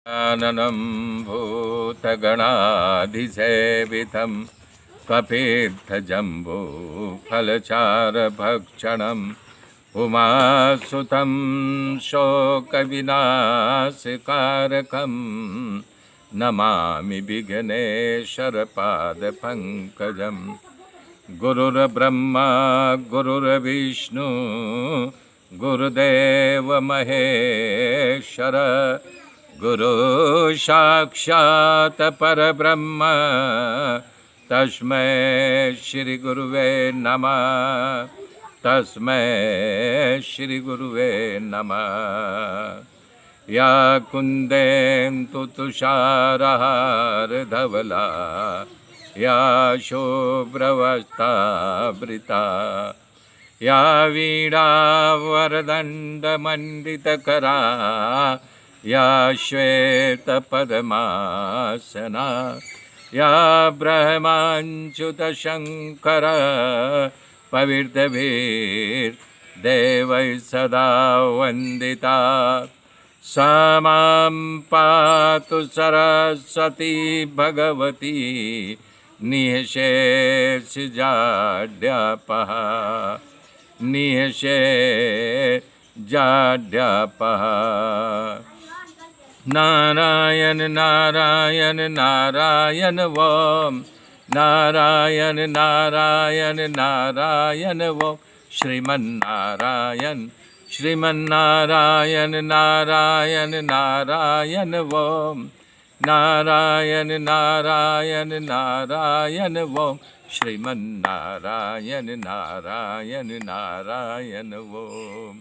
आननं भूतगणाधिसेवितं कपित्थजम्बूफलचारभक्षणम् उमासुतं शोकविनाशकारकं नमामि विघ्नेश्वरपादपङ्कजं। गुरुर्ब्रह्मा गुरुर्विष्णु गुरुदेव महेश्वर गुरु साक्षात् परब्रह्म तस्मै श्री गुरुवे नमः। तस्मै श्री गुरुवे नमः। या कुन्देन्दु तुषारहारधवला या शुभ्रवस्त्रावृता या वीणावरदण्डमण्डितकरा या श्वेतपद्मासना या ब्रह्माच्युतशङ्कर पवित्रभिर्देवैः सदा वन्दिता। सा मां पातु सरस्वती भगवती निःशेषजाड्यापः निःशेषजाड्यापः। नारायण नारायण नारायण वोम नारायण नारायण नारायण वोम श्रीमन्नारायण श्रीमन्नारायण नारायण नारायण वोम नारायण नारायण नारायण वोम श्रीमन्नारायण नारायण नारायण वोम।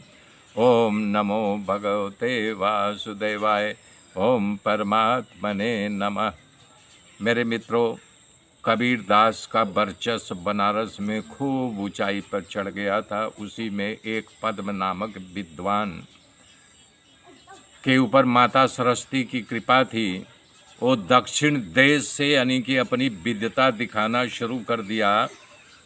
ओम नमो भगवते वासुदेवाय। ओम परमात्मने नमः। मेरे मित्रों, कबीर दास का वर्चस्व बनारस में खूब ऊंचाई पर चढ़ गया था। उसी में एक पद्म नामक विद्वान के ऊपर माता सरस्वती की कृपा थी। वो दक्षिण देश से यानी कि अपनी विद्वता दिखाना शुरू कर दिया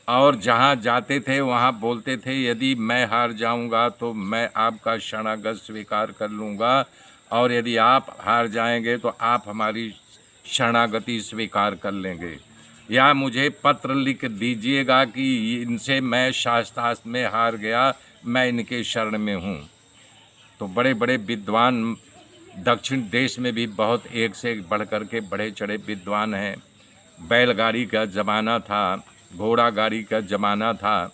और जहाँ जाते थे वहाँ बोलते थे, यदि मैं हार जाऊँगा तो मैं आपका शरणागत स्वीकार कर लूँगा और यदि आप हार जाएंगे तो आप हमारी शरणागति स्वीकार कर लेंगे, या मुझे पत्र लिख दीजिएगा कि इनसे मैं शास्त्रास्त्र में हार गया, मैं इनके शरण में हूँ। तो बड़े बड़े विद्वान दक्षिण देश में भी बहुत एक से एक बढ़ कर के बड़े चढ़े विद्वान हैं। बैलगाड़ी का ज़माना था, घोड़ा गाड़ी का ज़माना था।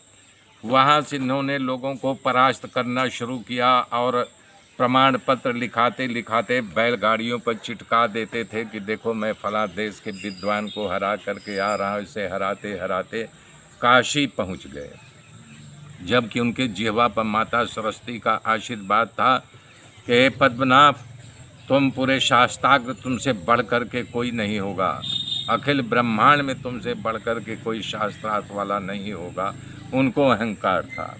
वहाँ से इन्होंने लोगों को परास्त करना शुरू किया और प्रमाण पत्र लिखाते लिखाते बैलगाड़ियों पर चिटका देते थे कि देखो मैं फला देश के विद्वान को हरा करके आ रहा हूँ। इसे हराते हराते काशी पहुँच गए, जबकि उनके जिह्वा पर माता सरस्वती का आशीर्वाद था कि हे पद्मनाभ, तुम पूरे शास्त्रार्थ, तुमसे बढ़ कर के कोई नहीं होगा, अखिल ब्रह्मांड में तुमसे बढ़ कर के कोई शास्त्रार्थ वाला नहीं होगा। उनको अहंकार था।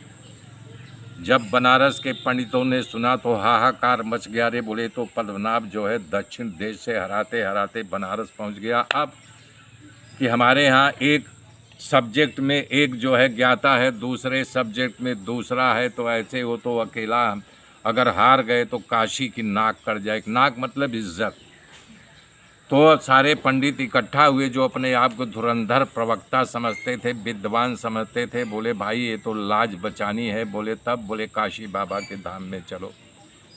जब बनारस के पंडितों ने सुना तो हाहाकार मच गया। रे बोले तो पद्मनाभ जो है दक्षिण देश से हराते हराते बनारस पहुंच गया। अब कि हमारे यहाँ एक सब्जेक्ट में एक जो है ज्ञाता है, दूसरे सब्जेक्ट में दूसरा है, तो ऐसे हो तो अकेला अगर हार गए तो काशी की नाक कट जाए। नाक मतलब इज्जत। तो सारे पंडित इकट्ठा हुए जो अपने आप को धुरंधर प्रवक्ता समझते थे, विद्वान समझते थे। बोले भाई ये तो लाज बचानी है। बोले तब बोले काशी बाबा के धाम में चलो।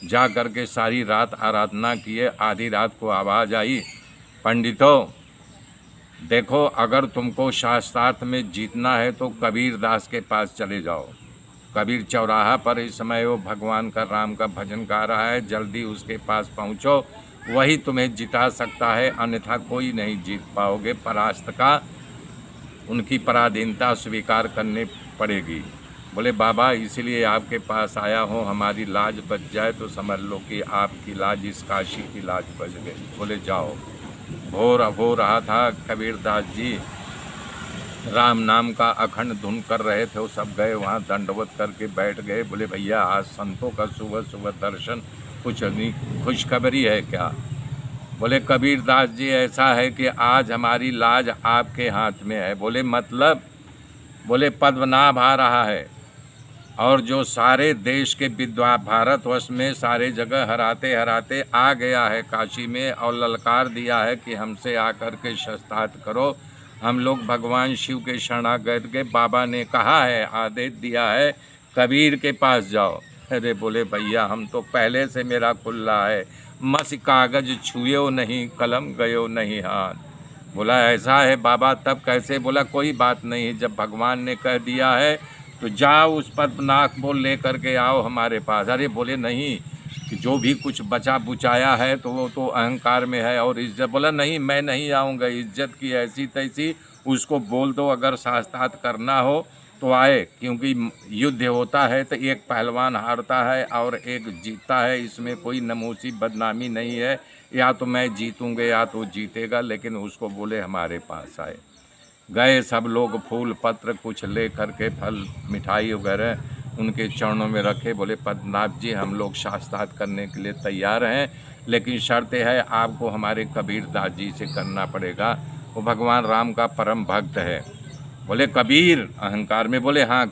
जा कर के सारी रात आराधना किए। आधी रात को आवाज़ आई, पंडितों देखो, अगर तुमको शास्त्रार्थ में जीतना है तो कबीर दास के पास चले जाओ। कबीर चौराहा पर इस समय वो भगवान का राम का भजन गा रहा है, जल्दी उसके पास पहुँचो, वही तुम्हें जिता सकता है, अन्यथा कोई नहीं जीत पाओगे। परास्त का उनकी पराधीनता स्वीकार करनी पड़ेगी। बोले बाबा इसलिए आपके पास आया हूँ, हमारी लाज बच जाए तो समझ लो कि आपकी लाज इस काशी की लाज बच गई। बोले जाओ। भोर हो रहा था, कबीर दास जी राम नाम का अखंड धुन कर रहे थे। वो सब गए वहाँ दंडवत करके बैठ गए। बोले भैया आज संतों का सुबह सुबह दर्शन, कुछ नहीं खुशखबरी है क्या? बोले कबीर दास जी ऐसा है कि आज हमारी लाज आपके हाथ में है। बोले मतलब? बोले पद्मनाभ आ रहा है और जो सारे देश के विद्वान भारतवर्ष में सारे जगह हराते हराते आ गया है काशी में और ललकार दिया है कि हमसे आकर के शस्त्रार्थ करो। हम लोग भगवान शिव के शरणागत के बाबा ने कहा है, आदेश दिया है, कबीर के पास जाओ। अरे बोले भैया हम तो पहले से मेरा खुल्ला है, मस कागज छुएओ नहीं, कलम गयो नहीं हाथ। बोला ऐसा है बाबा, तब कैसे? बोला कोई बात नहीं, जब भगवान ने कह दिया है तो जाओ उस पद्मनाभ को लेकर के आओ हमारे पास। अरे बोले नहीं, कि जो भी कुछ बचा बुचाया है तो वो तो अहंकार में है और इज्जत। बोला नहीं मैं नहीं आऊँगा, इज्जत की ऐसी तैसी, उसको बोल दो अगर शास्त्रार्थ करना हो तो आए, क्योंकि युद्ध होता है तो एक पहलवान हारता है और एक जीतता है, इसमें कोई नमूसी बदनामी नहीं है। या तो मैं जीतूँगा या तो जीतेगा, लेकिन उसको बोले हमारे पास आए। गए सब लोग, फूल पत्र कुछ ले करके, फल मिठाई वगैरह उनके चरणों में रखे। बोले पद्मनाभ जी हम लोग शास्त्रार्थ करने के लिए तैयार हैं, लेकिन शर्त है आपको हमारे कबीरदास जी से करना पड़ेगा, वो भगवान राम का परम भक्त है। बोले कबीर? अहंकार में बोले हाँ